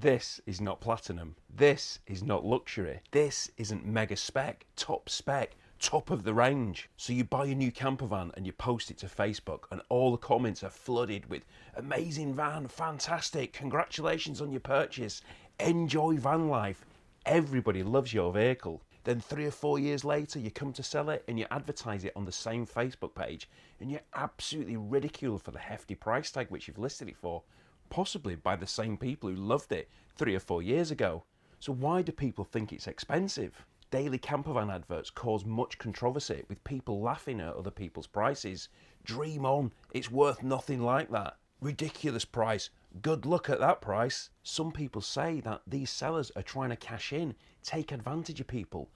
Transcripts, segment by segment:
This is not platinum. This is not luxury. This isn't mega spec, top of the range. So you buy a new camper van and you post it to Facebook and all the comments are flooded with amazing van, fantastic, congratulations on your purchase, enjoy van life. Everybody loves your vehicle. Then 3 or 4 years later you come to sell it and you advertise it on the same Facebook page and you're absolutely ridiculed for the hefty price tag which you've listed it for, possibly by the same people who loved it 3 or 4 years ago. So why do people think it's expensive? Daily campervan adverts cause much controversy with people laughing at other people's prices. Dream on, it's worth nothing like that. Ridiculous price, good luck at that price. Some people say that these sellers are trying to cash in, take advantage of people,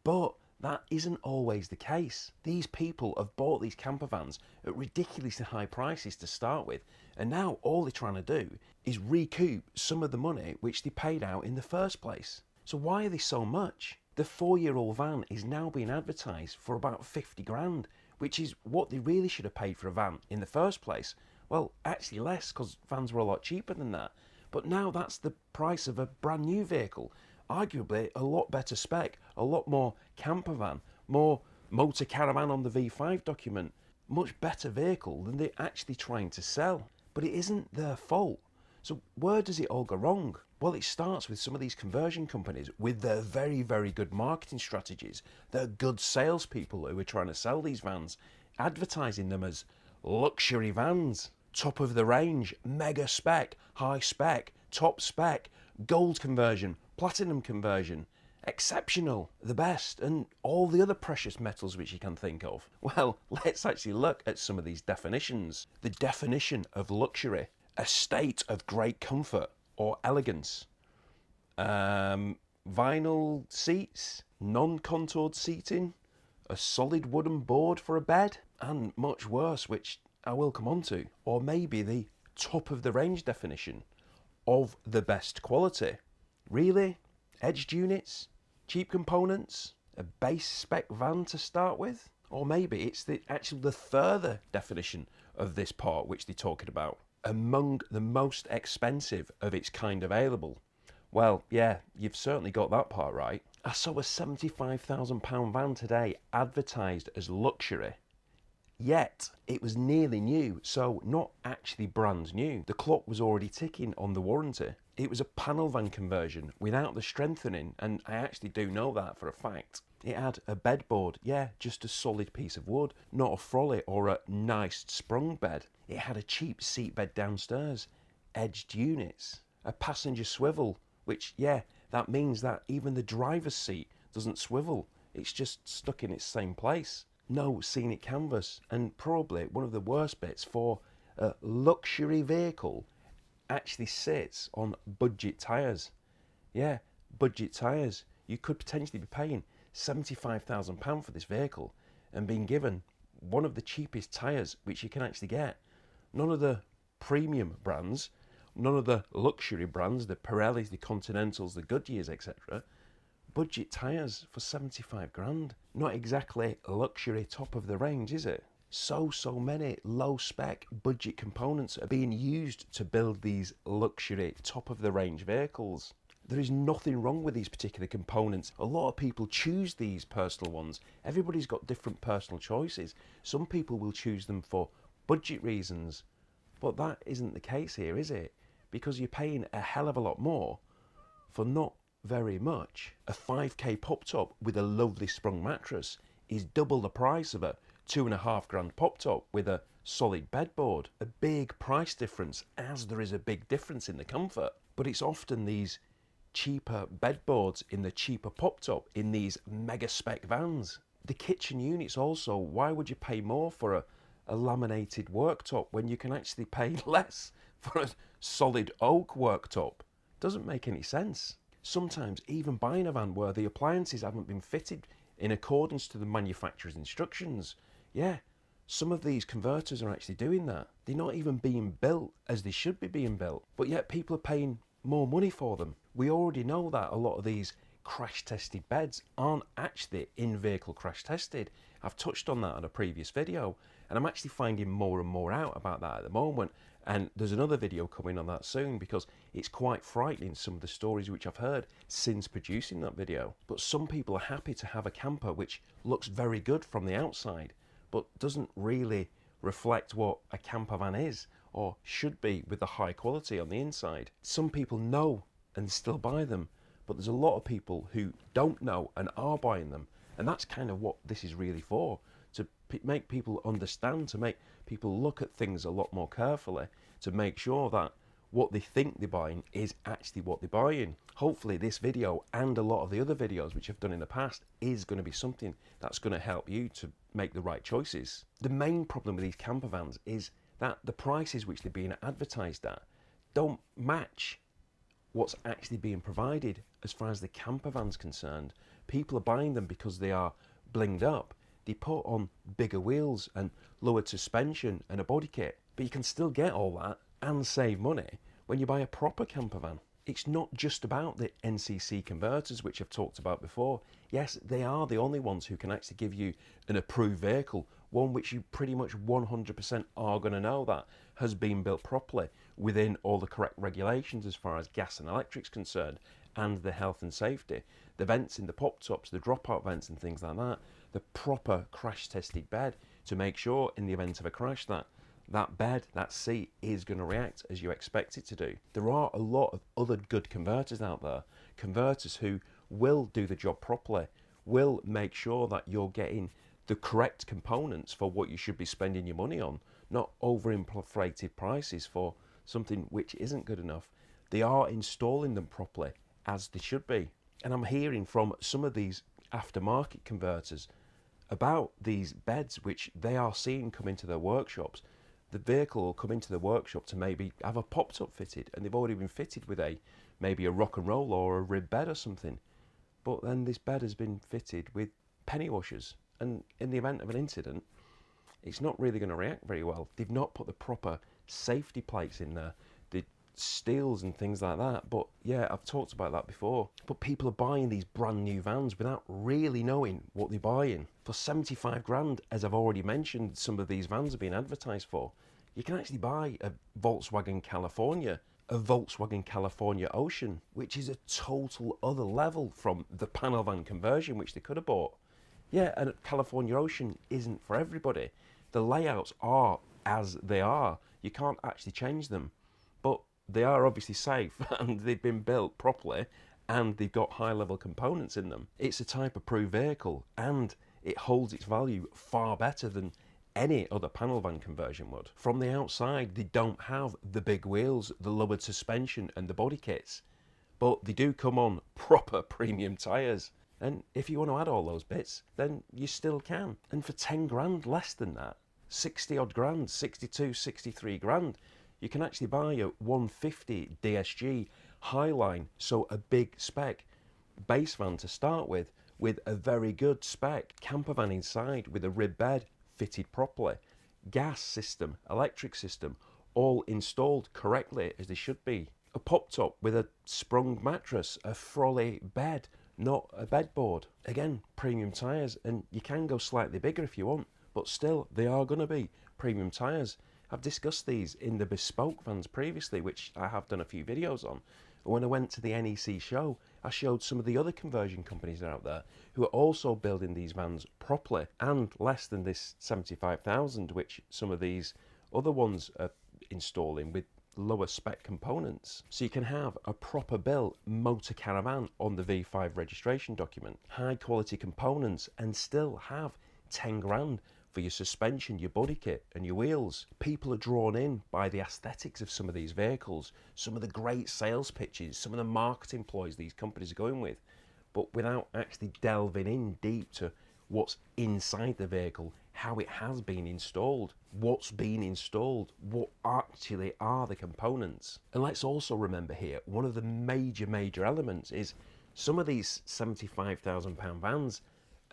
but that isn't always the case. These people have bought these campervans at ridiculously high prices to start with, and now all they're trying to do is recoup some of the money which they paid out in the first place. So why are they so much? The 4-year-old van is now being advertised for about 50 grand, which is what they really should have paid for a van in the first place. Well, actually less, because vans were a lot cheaper than that. But now that's the price of a brand new vehicle. Arguably a lot better spec, a lot more campervan, more motor caravan on the V5 document, much better vehicle than they're actually trying to sell. But it isn't their fault. So where does it all go wrong? Well, it starts with some of these conversion companies with their very, very good marketing strategies. They're good salespeople who are trying to sell these vans, advertising them as luxury vans, top of the range, mega spec, high spec, top spec, gold conversion, platinum conversion, exceptional, the best, and all the other precious metals which you can think of. Well, let's actually look at some of these definitions. The definition of luxury: a state of great comfort or elegance. Vinyl seats, non-contoured seating, a solid wooden board for a bed, and much worse, which I will come on to. Or maybe the top of the range definition of the best quality. Really? Edged units? Cheap components? A base spec van to start with? Or maybe it's the further definition of this part which they're talking about. Among the most expensive of its kind available. Well, yeah, you've certainly got that part right. I saw a £75,000 van today advertised as luxury, yet it was nearly new, so not actually brand new. The clock was already ticking on the warranty. It was a panel van conversion without the strengthening, and I actually do know that for a fact. It had a bedboard, yeah, just a solid piece of wood, not a frolly or a nice sprung bed. It had a cheap seat bed downstairs, edged units, a passenger swivel, which, yeah, that means that even the driver's seat doesn't swivel. It's just stuck in its same place. No scenic canvas, and probably one of the worst bits for a luxury vehicle actually sits on budget tyres. Yeah, budget tyres. You could potentially be paying £75,000 for this vehicle and being given one of the cheapest tyres which you can actually get. None of the premium brands, none of the luxury brands, the Pirellis, the Continentals, the Goodyears, etc. Budget tyres for 75 grand. Not exactly luxury top of the range, is it? So many low spec budget components are being used to build these luxury top of the range vehicles. There is nothing wrong with these particular components. A lot of people choose these personal ones. Everybody's got different personal choices. Some people will choose them for budget reasons, but that isn't the case here, is it? Because you're paying a hell of a lot more for not very much. A 5k pop top with a lovely sprung mattress is double the price of a 2.5 grand pop top with a solid bedboard. A big price difference, as there is a big difference in the comfort. But it's often these cheaper bedboards in the cheaper pop top in these mega spec vans. The kitchen units also, why would you pay more for a laminated worktop when you can actually pay less for a solid oak worktop? Doesn't make any sense. Sometimes even buying a van where the appliances haven't been fitted in accordance to the manufacturer's instructions. Yeah, some of these converters are actually doing that. They're not even being built as they should be being built, but yet people are paying more money for them. We already know that a lot of these crash tested beds aren't actually in-vehicle crash tested. I've touched on that in a previous video, and I'm actually finding more and more out about that at the moment, And there's another video coming on that soon, because it's quite frightening, some of the stories which I've heard since producing that video. But some people are happy to have a camper which looks very good from the outside, but doesn't really reflect what a campervan is or should be with the high quality on the inside. Some people know and still buy them, but there's a lot of people who don't know and are buying them. And that's kind of what this is really for, to make people understand, to make people look at things a lot more carefully, to make sure that what they think they're buying is actually what they're buying. Hopefully this video and a lot of the other videos which I've done in the past is going to be something that's going to help you to make the right choices. The main problem with these campervans is that the prices which they're being advertised at don't match what's actually being provided as far as the campervan's concerned. People are buying them because they are blinged up. They put on bigger wheels and lowered suspension and a body kit, but you can still get all that and save money when you buy a proper campervan. It's not just about the NCC converters, which I've talked about before. Yes, they are the only ones who can actually give you an approved vehicle, one which you pretty much 100% are going to know that has been built properly within all the correct regulations as far as gas and electric's concerned, and the health and safety. The vents in the pop-tops, the dropout vents and things like that, the proper crash-tested bed to make sure in the event of a crash that that bed, that seat is going to react as you expect it to do. There are a lot of other good converters out there, converters who will do the job properly, will make sure that you're getting the correct components for what you should be spending your money on, not overinflated prices for something which isn't good enough. They are installing them properly as they should be. And I'm hearing from some of these aftermarket converters about these beds which they are seeing come into their workshops. The vehicle will come into the workshop to maybe have a pop-top fitted, and they've already been fitted with maybe a rock and roll or a rib bed or something. But then this bed has been fitted with penny washers, and in the event of an incident, it's not really going to react very well. They've not put the proper safety plates in there, the steels and things like that. But yeah, I've talked about that before. But people are buying these brand new vans without really knowing what they're buying. For 75 grand, as I've already mentioned, some of these vans are being advertised for. You can actually buy a Volkswagen California, a Volkswagen California Ocean, which is a total other level from the panel van conversion which they could have bought. Yeah, and a California Ocean isn't for everybody. The layouts are as they are. You can't actually change them. But they are obviously safe and they've been built properly and they've got high level components in them. It's a type approved vehicle and it holds its value far better than any other panel van conversion would. From the outside, they don't have the big wheels, the lowered suspension and the body kits, but they do come on proper premium tyres. And if you want to add all those bits, then you still can. And for 10 grand less than that, 60 odd grand, 62, 63 grand, you can actually buy a 150 DSG Highline, so a big spec base van to start with a very good spec campervan inside with a rib bed fitted properly, gas system, electric system, all installed correctly as they should be. A pop top with a sprung mattress, a Froley bed, not a bedboard. Again, premium tyres, and you can go slightly bigger if you want, but still they are going to be premium tyres. I've discussed these in the Bespoke vans previously, which I have done a few videos on. When I went to the NEC show, I showed some of the other conversion companies out there who are also building these vans properly and less than this 75,000, which some of these other ones are installing with lower spec components. So you can have a proper built motor caravan on the V5 registration document, high quality components, and still have 10 grand for your suspension, your body kit and your wheels. People are drawn in by the aesthetics of some of these vehicles, some of the great sales pitches, some of the marketing ploys these companies are going with, but without actually delving in deep to what's inside the vehicle, how it has been installed, what's been installed, what actually are the components. And let's also remember here, one of the major elements is some of these £75,000 vans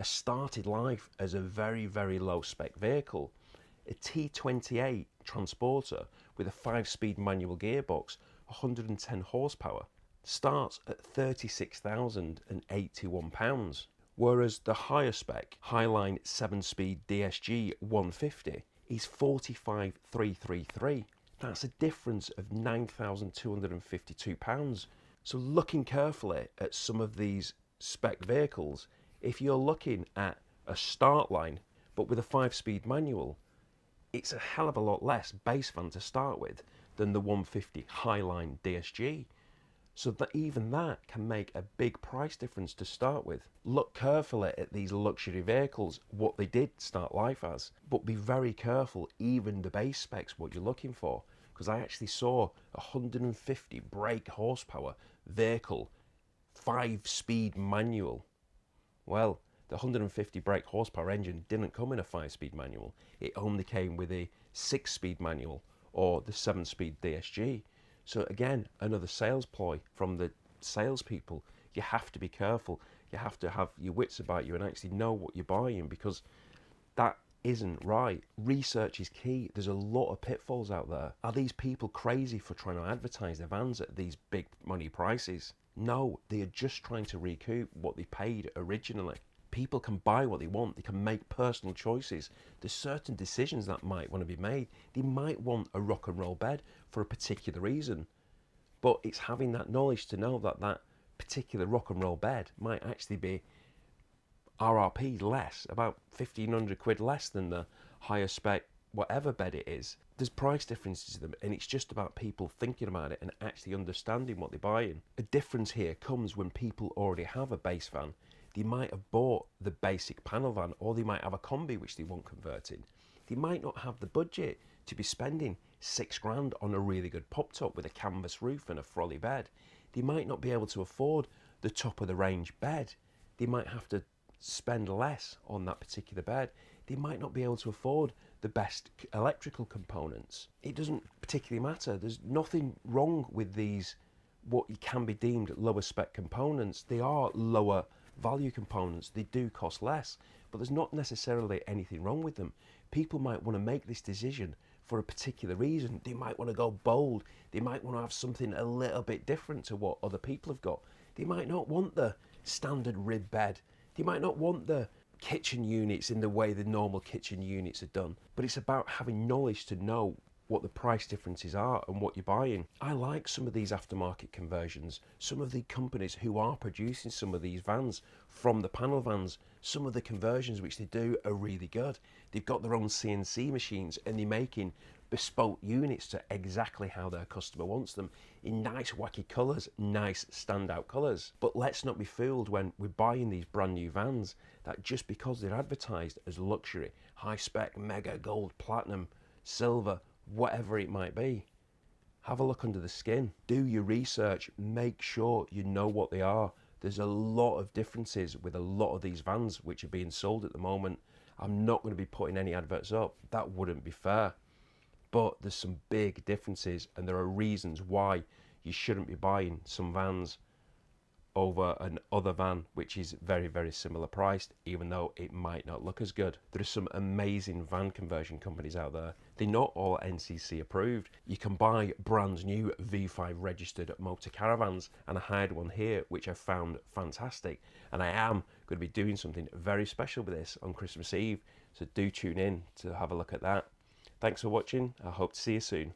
started life as a very low spec vehicle. A T28 transporter with a 5-speed manual gearbox, 110 horsepower, starts at £36,081, whereas the higher spec Highline 7-speed DSG 150 is 45,333. That's a difference of £9,252. So looking carefully at some of these spec vehicles, if you're looking at a start line but with a 5-speed manual, it's a hell of a lot less base van to start with than the 150 Highline DSG. So that even that can make a big price difference to start with. Look carefully at these luxury vehicles, what they did start life as, but be very careful even the base specs, what you're looking for. Because I actually saw a 150 brake horsepower vehicle, 5-speed manual. Well, the 150 brake horsepower engine didn't come in a 5-speed manual. It only came with a 6-speed manual or the 7-speed DSG. So again, another sales ploy from the salespeople. You have to be careful. You have to have your wits about you and actually know what you're buying, because that isn't right. Research is key. There's a lot of pitfalls out there. Are these people crazy for trying to advertise their vans at these big money prices? No, they are just trying to recoup what they paid originally. People can buy what they want. They can make personal choices. There's certain decisions that might want to be made. They might want a rock and roll bed for a particular reason, but it's having that knowledge to know that that particular rock and roll bed might actually be RRP less, about 1,500 quid less than the higher spec whatever bed it is. There's price differences to them, and it's just about people thinking about it and actually understanding what they're buying. A difference here comes when people already have a base van. They might have bought the basic panel van, or they might have a combi which they want converting. They might not have the budget to be spending £6,000 on a really good pop top with a canvas roof and a frolly bed. They might not be able to afford the top of the range bed. They might have to spend less on that particular bed. They might not be able to afford the best electrical components. It doesn't particularly matter. There's nothing wrong with these, what can be deemed lower spec components. They are lower value components. They do cost less, but there's not necessarily anything wrong with them. People might want to make this decision for a particular reason. They might want to go bold. They might want to have something a little bit different to what other people have got. They might not want the standard rib bed. They might not want the kitchen units in the way the normal kitchen units are done. But it's about having knowledge to know what the price differences are and what you're buying. I like some of these aftermarket conversions, some of the companies who are producing some of these vans from the panel vans. Some of the conversions which they do are really good. They've got their own CNC machines and they're making bespoke units to exactly how their customer wants them, in nice wacky colours, nice standout colours. But let's not be fooled when we're buying these brand new vans that just because they're advertised as luxury, high spec, mega, gold, platinum, silver, whatever it might be, have a look under the skin. Do your research. Make sure you know what they are. There's a lot of differences with a lot of these vans which are being sold at the moment. I'm not going to be putting any adverts up. That wouldn't be fair. But there's some big differences, and there are reasons why you shouldn't be buying some vans over an other van which is very, very similar priced, even though it might not look as good. There are some amazing van conversion companies out there. They're not all NCC approved. You can buy brand new V5 registered motor caravans, and I hired one here which I found fantastic, and I am going to be doing something very special with this on Christmas Eve, so do tune in to have a look at that. Thanks for watching. I hope to see you soon.